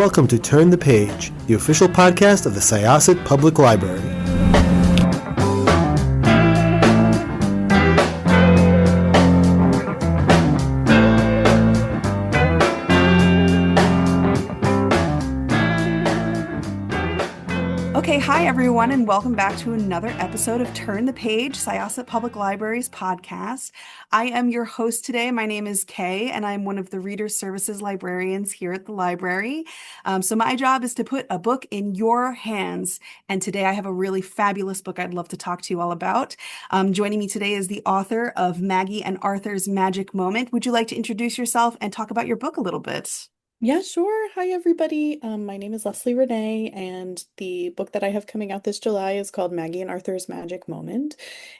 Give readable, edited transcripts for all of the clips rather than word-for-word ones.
welcome to Turn the Page, the official podcast of the Syosset Public Library. Okay, hi everyone, and welcome back to another episode of Turn the Page, Syosset Public Library's podcast. I am your host today. My name is Kaye, and I'm one of the Reader Services librarians here at the library. So my job is to put a book in your hands, and today I have a really fabulous book I'd love to talk to you all about. Joining me today is the author of Maggie and Arthur's Magic Moment. Would you like to introduce yourself and talk about your book a little bit? Yeah, sure. Hi, everybody. My name is Leslie René, and the book that I have coming out this July is called Maggie and Arthur's Magic Moment.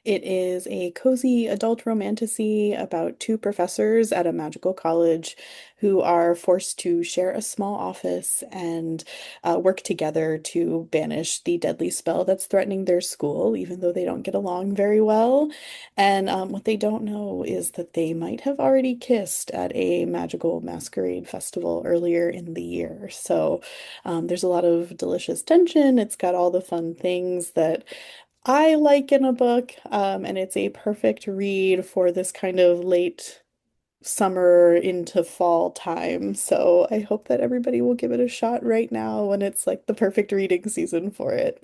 It is a cozy adult romantasy about two professors at a magical college who are forced to share a small office and work together to banish the deadly spell that's threatening their school, even though they don't get along very well. And what they don't know is that they might have already kissed at a magical masquerade festival earlier in the year. So there's a lot of delicious tension. It's got all the fun things that I like in a book, and it's a perfect read for this kind of late summer into fall time. So I hope that everybody will give it a shot right now when it's like the perfect reading season for it.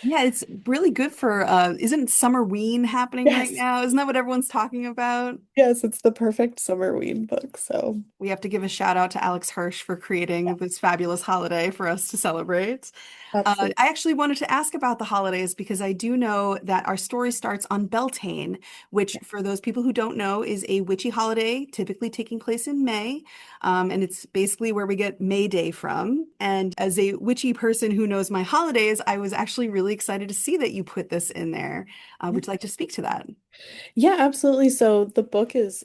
Yeah, it's really good for isn't Summerween happening right Yes. now? Isn't that what everyone's talking about? Yes, it's the perfect summer weed book. So We have to give a shout out to Alex Hirsch for creating this fabulous holiday for us to celebrate. absolutely. I actually wanted to ask about the holidays because I do know that our story starts on Beltane, which, for those people who don't know, is a witchy holiday typically taking place in May. And it's basically where we get May Day from. And as a witchy person who knows my holidays, I was actually really excited to see that you put this in there. Yeah. Would you like to speak to that? Yeah, absolutely. So the book is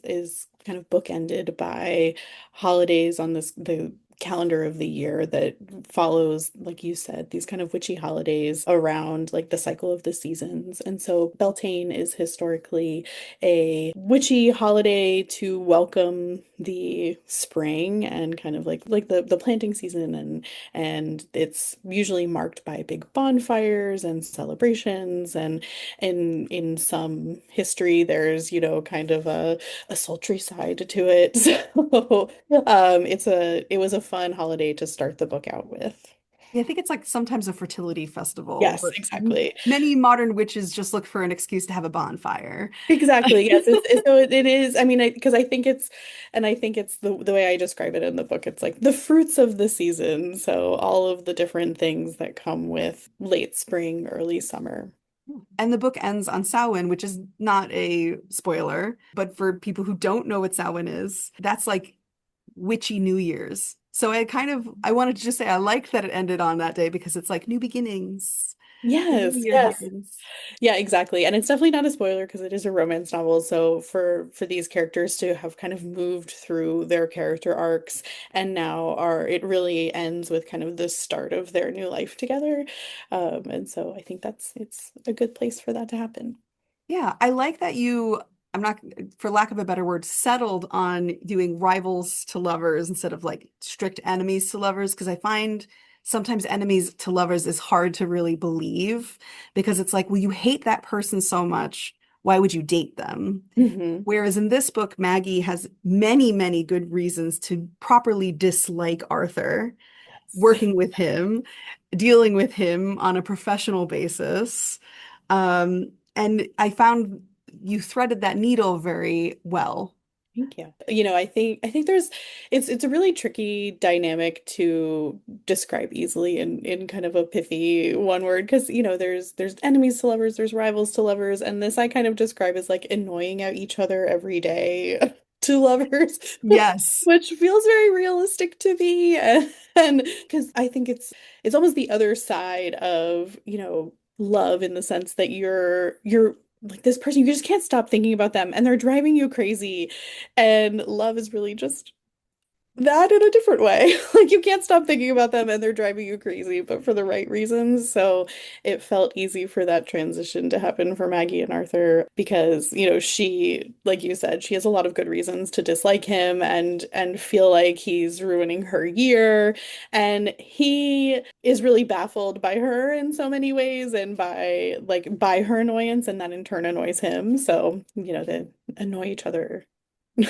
kind of bookended by holidays on the calendar of the year that follows, like you said, these kind of witchy holidays around like the cycle of the seasons. And so Beltane is historically a witchy holiday to welcome the spring and kind of like the planting season, and it's usually marked by big bonfires and celebrations, and in some history there's kind of a sultry side to it. So it was a fun holiday to start the book out with. Yeah, I think it's like sometimes a fertility festival, Yes, but exactly. many modern witches just look for an excuse to have a bonfire. Exactly. Yes. So it is. I mean, because I think it's the way I describe it in the book. It's like the fruits of the season. So all of the different things that come with late spring, early summer. And the book ends on Samhain, which is not a spoiler, but for people who don't know what Samhain is, that's like witchy New Year's. So I wanted to just say I like that it ended on that day because it's like new beginnings. The new Yes, year yes. begins. Yeah, exactly. And it's definitely not a spoiler because it is a romance novel. So for these characters to have kind of moved through their character arcs and now are it really ends with kind of the start of their new life together. And so I think it's a good place for that to happen. Yeah, I like that I'm not, for lack of a better word, settled on doing rivals to lovers instead of like strict enemies to lovers, because I find sometimes enemies to lovers is hard to really believe because it's like, well, you hate that person so much. Why would you date them? Hmm. Whereas in this book, Maggie has many, many good reasons to properly dislike Arthur, Yes. working with him, dealing with him on a professional basis. And I found you threaded that needle very well. Thank you. I think it's a really tricky dynamic to describe easily in kind of a pithy one word because there's enemies to lovers, there's rivals to lovers, and this I kind of describe as like annoying at each other every day to lovers, Yes. which feels very realistic to me, and because I think it's almost the other side of love in the sense that you're like this person, you just can't stop thinking about them and they're driving you crazy. And love is really just that in a different way. Like you can't stop thinking about them and they're driving you crazy, but for the right reasons. So it felt easy for that transition to happen for Maggie and Arthur because, she, like you said, she has a lot of good reasons to dislike him and feel like he's ruining her year. And he is really baffled by her in so many ways and by her annoyance, and that in turn annoys him. So, they annoy each other. Yeah.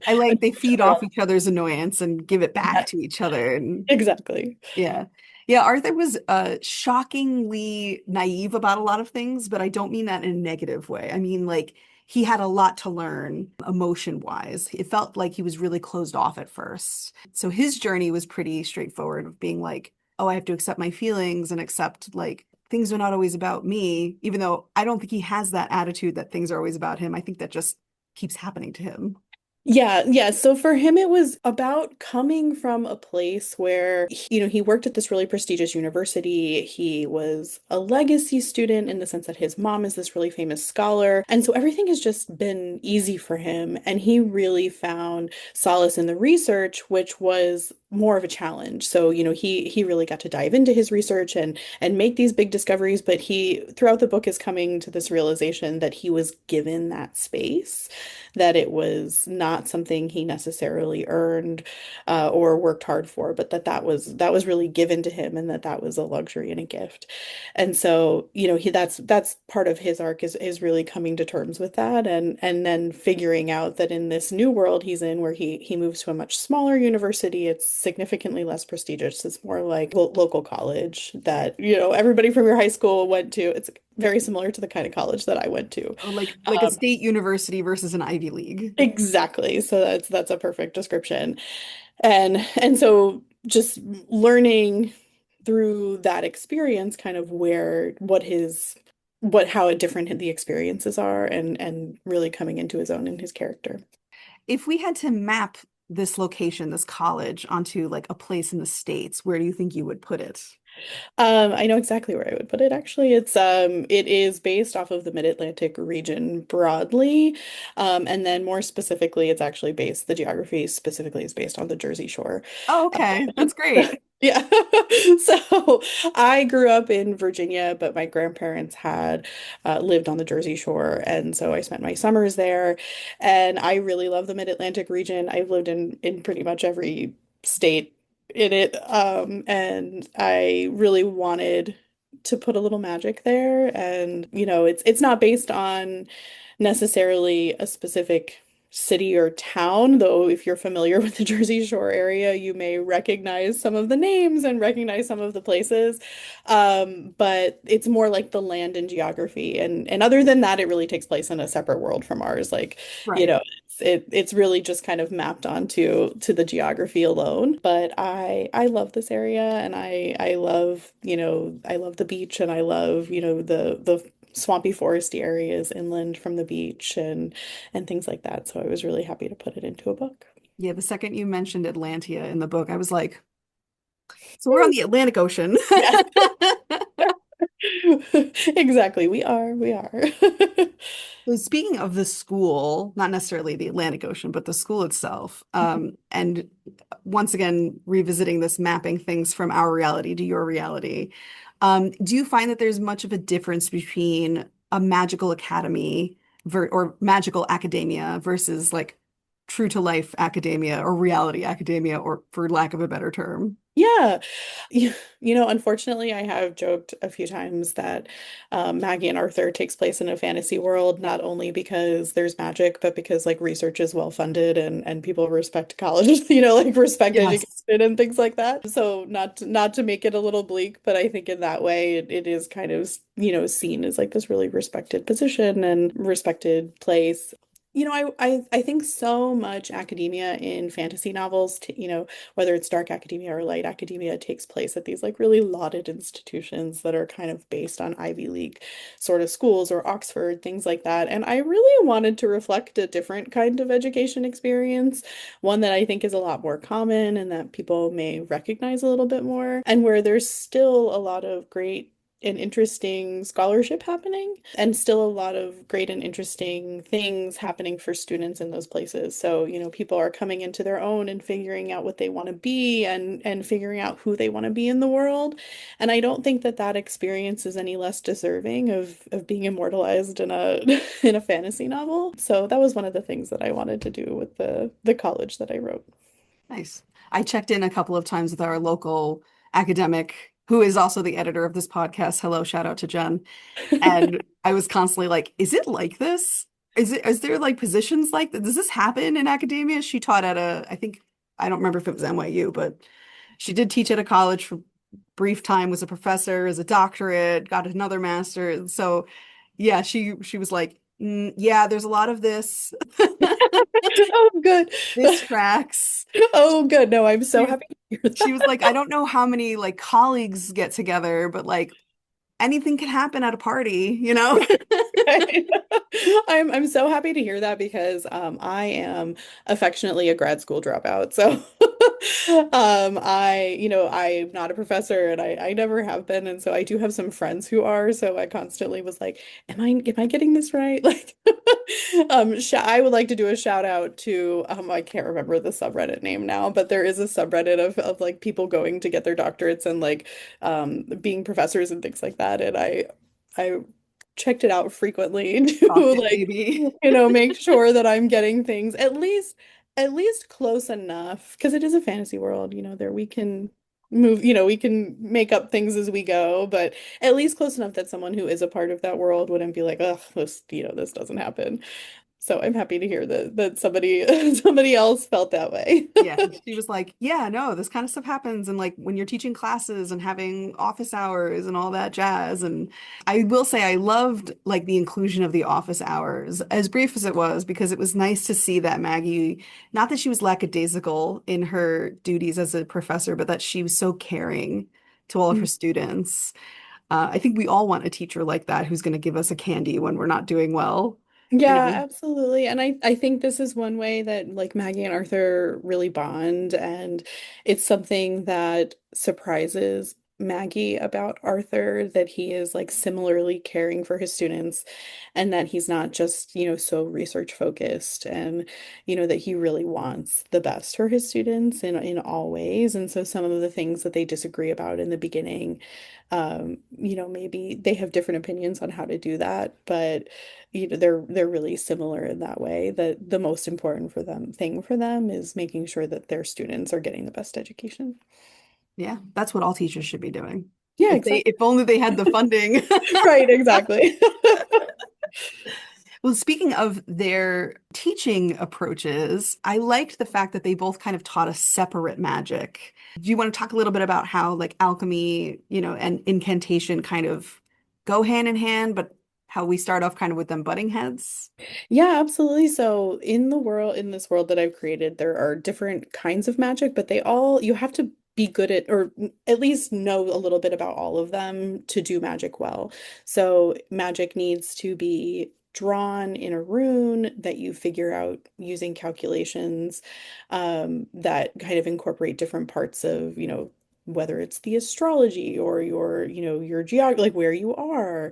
I like they Annoy each feed other off all- each other's annoyance and give it back Yeah, to each other. And exactly. yeah. Yeah, Arthur was shockingly naive about a lot of things, but I don't mean that in a negative way. I mean, like, he had a lot to learn emotion-wise. It felt like he was really closed off at first. So his journey was pretty straightforward of being like, oh, I have to accept my feelings and accept like things are not always about me, even though I don't think he has that attitude that things are always about him. I think that just keeps happening to him. Yeah, yeah. So for him, it was about coming from a place where, he worked at this really prestigious university. He was a legacy student in the sense that his mom is this really famous scholar. And so everything has just been easy for him. And he really found solace in the research, which was more of a challenge. So, he really got to dive into his research and make these big discoveries, but he throughout the book is coming to this realization that he was given that space, that it was not something he necessarily earned or worked hard for, but that was really given to him, and that was a luxury and a gift. And so, that's part of his arc is really coming to terms with that, and then figuring out that in this new world he's in, where he moves to a much smaller university, it's significantly less prestigious. It's more like local college that, everybody from your high school went to. It's very similar to the kind of college that I went to. Oh, like a Um, state university versus an Ivy League. Exactly. So that's a perfect description. And so just learning through that experience kind of where what how different the experiences are, and really coming into his own in his character. If we had to map this location, this college, onto like a place in the States, where do you think you would put it? I know exactly where I would put it actually. It is based off of the Mid-Atlantic region broadly. And then more specifically, the geography specifically is based on the Jersey Shore. Oh, okay. That's great. Yeah. So I grew up in Virginia, but my grandparents had lived on the Jersey Shore. And so I spent my summers there. And I really love the Mid-Atlantic region. I've lived in pretty much every state in it. And I really wanted to put a little magic there. And, it's not based on necessarily a specific city or town, though if you're familiar with the Jersey Shore area, you may recognize some of the names and recognize some of the places. But it's more like the land and geography. And other than that, it really takes place in a separate world from ours. Like, Right. it's really just kind of mapped onto to the geography alone. But I love this area, and I love, I love the beach, and I love, the swampy foresty areas inland from the beach and things like that. So I was really happy to put it into a book. Yeah, the second you mentioned Atlantia in the book, I was like, so we're on the Atlantic Ocean. Yes. Exactly. We are. So speaking of the school, not necessarily the Atlantic Ocean, but the school itself, and once again, revisiting this mapping things from our reality to your reality, do you find that there's much of a difference between a magical academy or magical academia versus like true to life academia or reality academia, or for lack of a better term? Yeah. Unfortunately, I have joked a few times that Maggie and Arthur takes place in a fantasy world, not only because there's magic, but because like research is well funded and people respect colleges, like respect education Yes. and things like that. So not to make it a little bleak, but I think in that way it is kind of, seen as like this really respected position and respected place. I think so much academia in fantasy novels, whether it's dark academia or light academia, takes place at these like really lauded institutions that are kind of based on Ivy League sort of schools or Oxford, things like that. And I really wanted to reflect a different kind of education experience, one that I think is a lot more common and that people may recognize a little bit more, and where there's still a lot of great an interesting scholarship happening and still a lot of great and interesting things happening for students in those places. So, people are coming into their own and figuring out what they want to be and figuring out who they want to be in the world. And I don't think that that experience is any less deserving of being immortalized in a in a fantasy novel. So that was one of the things that I wanted to do with the college that I wrote. Nice. I checked in a couple of times with our local academic, who is also the editor of this podcast. Hello, shout out to Jen. And I was constantly like, is it like this? Is there like positions like that? Does this happen in academia? She taught at I think, I don't remember if it was NYU, but she did teach at a college for brief time, was a professor, as a doctorate, got another master. So yeah, she was like, yeah, there's a lot of this. Oh, good. This tracks. Oh, good. No, I'm so She happy to hear she was that. like, I don't know how many like colleagues get together, but like anything can happen at a party, you know? Right. I'm so happy to hear that because I am affectionately a grad school dropout. So I'm not a professor and I never have been. And so I do have some friends who are. So I constantly was like, am I getting this right? Like sh I would like to do a shout out to I can't remember the subreddit name now, but there is a subreddit of like people going to get their doctorates and like being professors and things like that. And I checked it out frequently Talk to it, like, baby. make sure that I'm getting things at least close enough because it is a fantasy world, there we can move, we can make up things as we go, but at least close enough that someone who is a part of that world wouldn't be like, oh, this doesn't happen. So I'm happy to hear that somebody somebody else felt that way. Yeah, she was like, yeah, no, this kind of stuff happens. And like when you're teaching classes and having office hours and all that jazz. And I will say I loved like the inclusion of the office hours, as brief as it was, because it was nice to see that Maggie, not that she was lackadaisical in her duties as a professor, but that she was so caring to all of her students. I think we all want a teacher like that who's going to give us a candy when we're not doing well. You Yeah, know, absolutely. And I think this is one way that like Maggie and Arthur really bond. And it's something that surprises Maggie about Arthur that he is like similarly caring for his students and that he's not just, so research focused and, that he really wants the best for his students in all ways. And so some of the things that they disagree about in the beginning, maybe they have different opinions on how to do that, but they're really similar in that way that the most important thing for them is making sure that their students are getting the best education. yeah, that's what all teachers should be doing. Yeah, If exactly. only they had the funding. Right, exactly. Well, speaking of their teaching approaches, I liked the fact that they both kind of taught us separate magic. Do you want to talk a little bit about how like alchemy, and incantation kind of go hand in hand, but how we start off kind of with them butting heads? Yeah, absolutely. So in this world that I've created, there are different kinds of magic, but you have to be good at, or at least know a little bit about all of them to do magic well. So magic needs to be drawn in a rune that you figure out using calculations, that kind of incorporate different parts of, whether it's the astrology or your geog like where you are,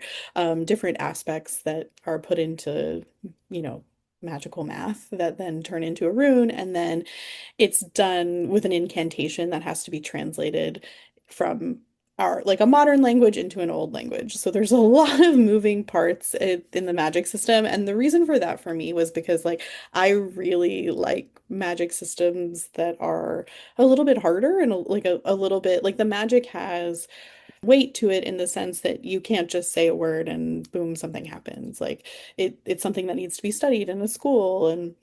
different aspects that are put into, you know, magical math that then turn into a rune, and then it's done with an incantation that has to be translated from our like a modern language into an old language. So there's a lot of moving parts in the magic system, and the reason for that for me was because like I really like magic systems that are a little bit harder and a little bit like the magic has weight to it in the sense that you can't just say a word and boom, something happens. Like it's something that needs to be studied in a school and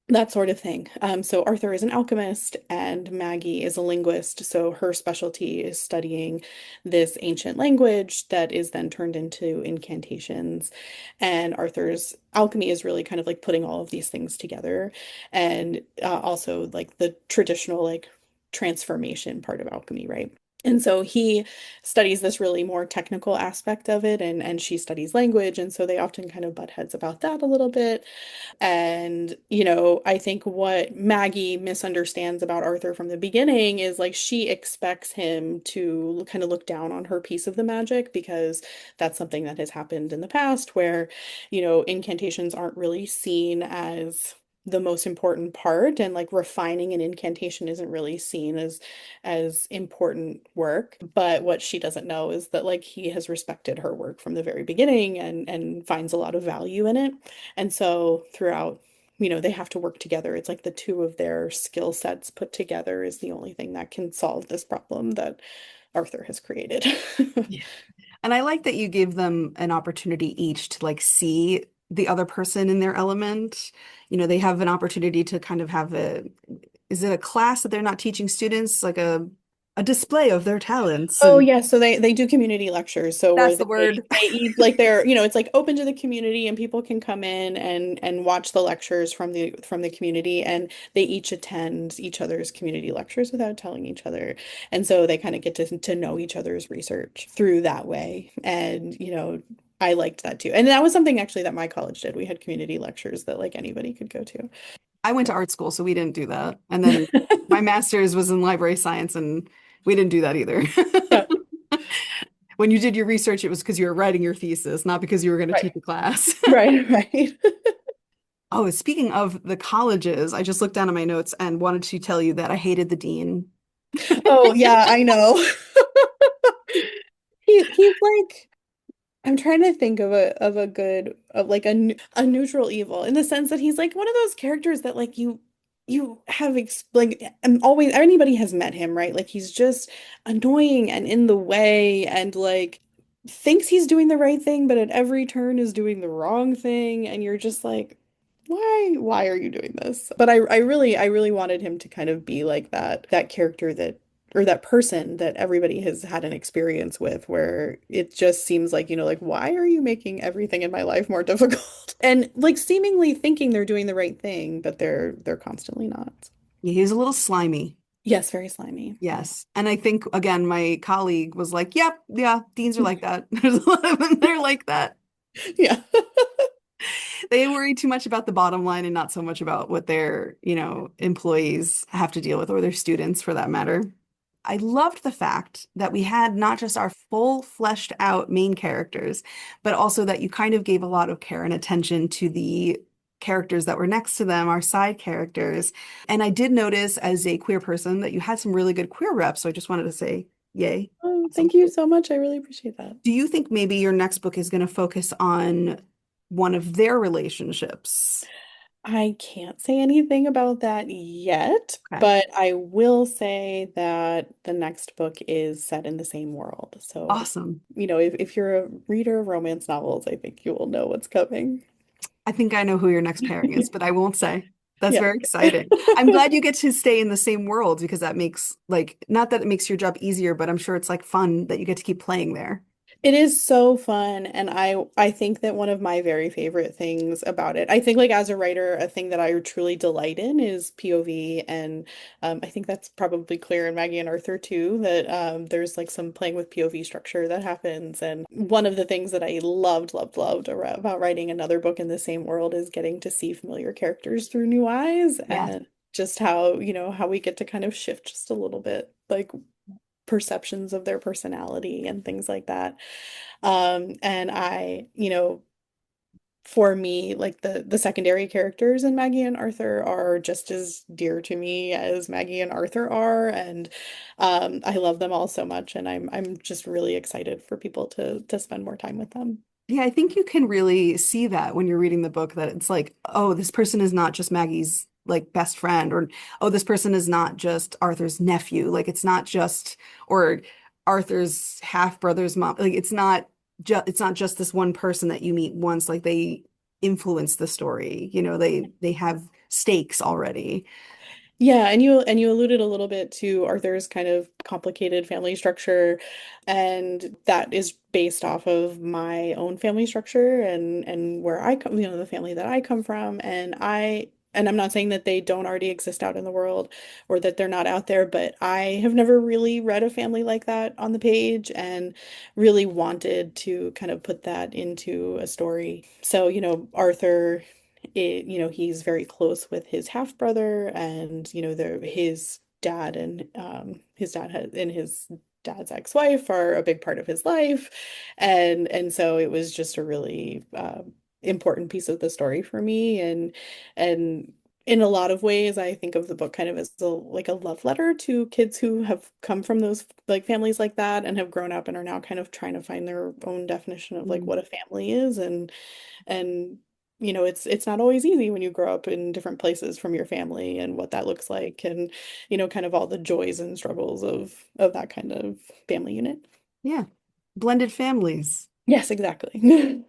that sort of thing. So Arthur is an alchemist and Maggie is a linguist. So her specialty is studying this ancient language that is then turned into incantations. And Arthur's alchemy is really kind of like putting all of these things together. And also like the traditional like transformation part of alchemy, right? And so he studies this really more technical aspect of it, and she studies language, and so they often kind of butt heads about that a little bit. And, I think what Maggie misunderstands about Arthur from the beginning is like she expects him to kind of look down on her piece of the magic because that's something that has happened in the past where, incantations aren't really seen as the most important part, and like refining an incantation isn't really seen as important work. But what she doesn't know is that like he has respected her work from the very beginning and finds a lot of value in it. And so throughout, they have to work together. It's like the two of their skill sets put together is the only thing that can solve this problem that Arthur has created. Yeah. And I like that you give them an opportunity each to like see the other person in their element. They have an opportunity to kind of have is it a class that they're not teaching students, like a display of their talents? Oh And yeah, so they do community lectures. So where that's the word. they eat like they're, it's like open to the community and people can come in and watch the lectures from the community, and they each attend each other's community lectures without telling each other. And so they kind of get to know each other's research through that way. And, I liked that too. And that was something actually that my college did. We had community lectures that like anybody could go to. I went to art school, so we didn't do that. And then my master's was in library science, and we didn't do that either. Yeah, When you did your research, it was because you were writing your thesis, not because you were going to right. teach a class. Right, right. Oh, speaking of the colleges, I just looked down at my notes and wanted to tell you that I hated the dean. Oh yeah, I know. He's like I'm trying to think of a good of like a neutral evil in the sense that he's like one of those characters that like you have like and always anybody has met him, right? Like he's just annoying and in the way and like thinks he's doing the right thing, but at every turn is doing the wrong thing, and you're just like, why are you doing this? But I really wanted him to kind of be like that character that or that person that everybody has had an experience with where it just seems like, like, why are you making everything in my life more difficult? And like seemingly thinking they're doing the right thing, but they're constantly not. Yeah, he was a little slimy. Yes, very slimy. Yes. And I think, again, my colleague was like, yep, yeah, deans are like that. There's a lot of them that are like that. Yeah. They worry too much about the bottom line and not so much about what their, employees have to deal with, or their students for that matter. I loved the fact that we had not just our full fleshed out main characters, but also that you kind of gave a lot of care and attention to the characters that were next to them, our side characters. And I did notice as a queer person that you had some really good queer reps. So I just wanted to say, yay. Oh, Awesome. thank you so much. I really appreciate that. Do you think maybe your next book is going to focus on one of their relationships? I can't say anything about that yet, Okay. but I will say that the next book is set in the same world. So, Awesome. if you're a reader of romance novels, I think you will know what's coming. I think I know who your next pairing is, but I won't say. That's Yeah. very exciting. I'm glad you get to stay in the same world because that makes like not that it makes your job easier, but I'm sure it's like fun that you get to keep playing there. It is so fun, and I think that one of my very favorite things about it, I think like as a writer, a thing that I truly delight in is POV, and I think that's probably clear in Maggie and Arthur too, that there's like some playing with POV structure that happens, and one of the things that I loved about writing another book in the same world is getting to see familiar characters through new eyes, Yes. and just how we get to kind of shift just a little bit, like perceptions of their personality and things like that. And for me, like the secondary characters in Maggie and Arthur are just as dear to me as Maggie and Arthur are, and I love them all so much, and I'm just really excited for people to spend more time with them. Yeah, I think you can really see that when you're reading the book that it's like, oh, this person is not just Maggie's like best friend, or oh, this person is not just Arthur's nephew. Like it's not just or Arthur's half brother's mom. Like it's not just this one person that you meet once. Like they influence the story. They have stakes already. Yeah, and you alluded a little bit to Arthur's kind of complicated family structure, and that is based off of my own family structure and where I come, the family that I come from, and And I'm not saying that they don't already exist out in the world or that they're not out there, but I have never really read a family like that on the page and really wanted to kind of put that into a story. So, Arthur, he's very close with his half brother and, his dad and his dad's ex-wife are a big part of his life. And so it was just a really important piece of the story for me. And in a lot of ways, I think of the book kind of as like a love letter to kids who have come from those like families like that and have grown up and are now kind of trying to find their own definition of like Mm. what a family is. And it's not always easy when you grow up in different places from your family and what that looks like, and kind of all the joys and struggles of that kind of family unit. Yeah. Blended families. Yes, exactly.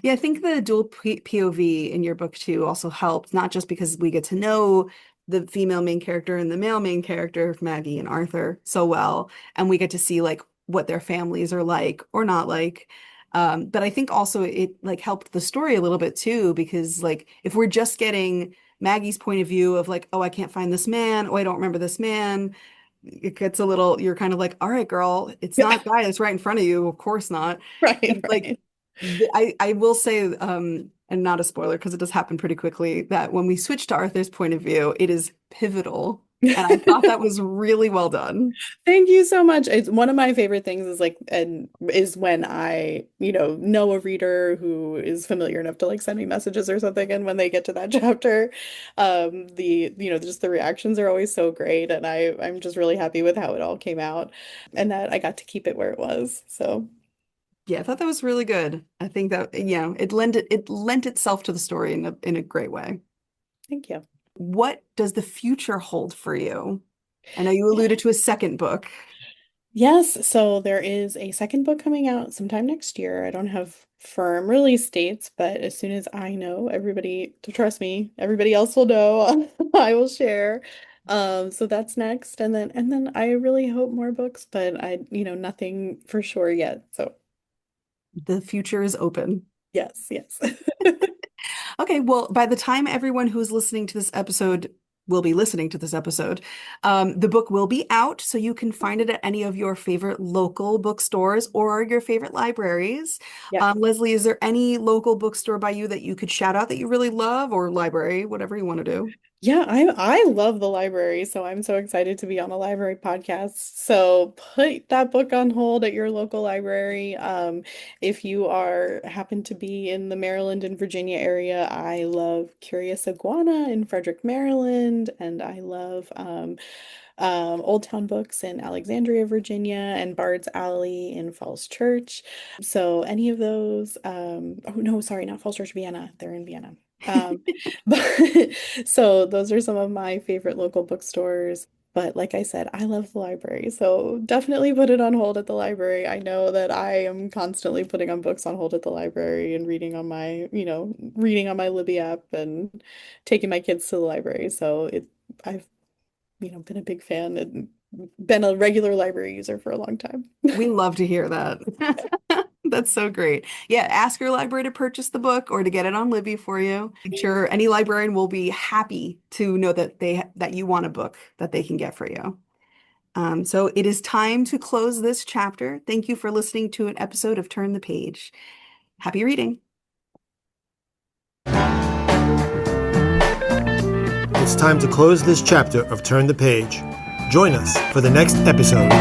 Yeah, I think the dual POV in your book too also helped, not just because we get to know the female main character and the male main character, Maggie and Arthur, so well, and we get to see like what their families are like or not like. But I think also it like helped the story a little bit too, because like if we're just getting Maggie's point of view of like, oh, I can't find this man, oh, I don't remember this man, it gets a little, you're kind of like, all right, girl, it's Yeah, not a guy that's right in front of you, of course not. right, And like right. I will say, and not a spoiler because it does happen pretty quickly, that when we switch to Arthur's point of view, it is pivotal. And I thought that was really well done. Thank you so much. It's one of my favorite things is like and is when I, know a reader who is familiar enough to like send me messages or something, and when they get to that chapter, just the reactions are always so great, and I'm just really happy with how it all came out and that I got to keep it where it was. So, Yeah, I thought that was really good. I think that, it lent itself to the story in a great way. thank you. What does the future hold for you? I know you Yeah. alluded to a second book. Yes, so there is a second book coming out sometime next year. I don't have firm release dates, but as soon as I know, everybody, to trust me, everybody else will know. I will share. So that's next, and then I really hope more books, but nothing for sure yet. So The future is open. yes, yes. Okay, well, by the time everyone who's listening to this episode will be listening to this episode, the book will be out, so you can find it at any of your favorite local bookstores or your favorite libraries. Yes. Leslie, is there any local bookstore by you that you could shout out that you really love, or library, whatever you want to do? Yeah, I love the library, so I'm so excited to be on a library podcast. So put that book on hold at your local library. If you happen to be in the Maryland and Virginia area, I love Curious Iguana in Frederick, Maryland, and I love Old Town Books in Alexandria, Virginia, and Bard's Alley in Falls Church. So any of those, oh no, sorry, not Falls Church, Vienna. They're in Vienna. Um, but so those are some of my favorite local bookstores. But like I said, I love the library. So definitely put it on hold at the library. I know that I am constantly putting on books on hold at the library and reading on my Libby app and taking my kids to the library. So I've, been a big fan and been a regular library user for a long time. We love to hear that. That's so great. Yeah, ask your library to purchase the book or to get it on Libby for you. I'm sure any librarian will be happy to know that you want a book that they can get for you. So it is time to close this chapter. Thank you for listening to an episode of Turn the Page. Happy reading. It's time to close this chapter of Turn the Page. Join us for the next episode.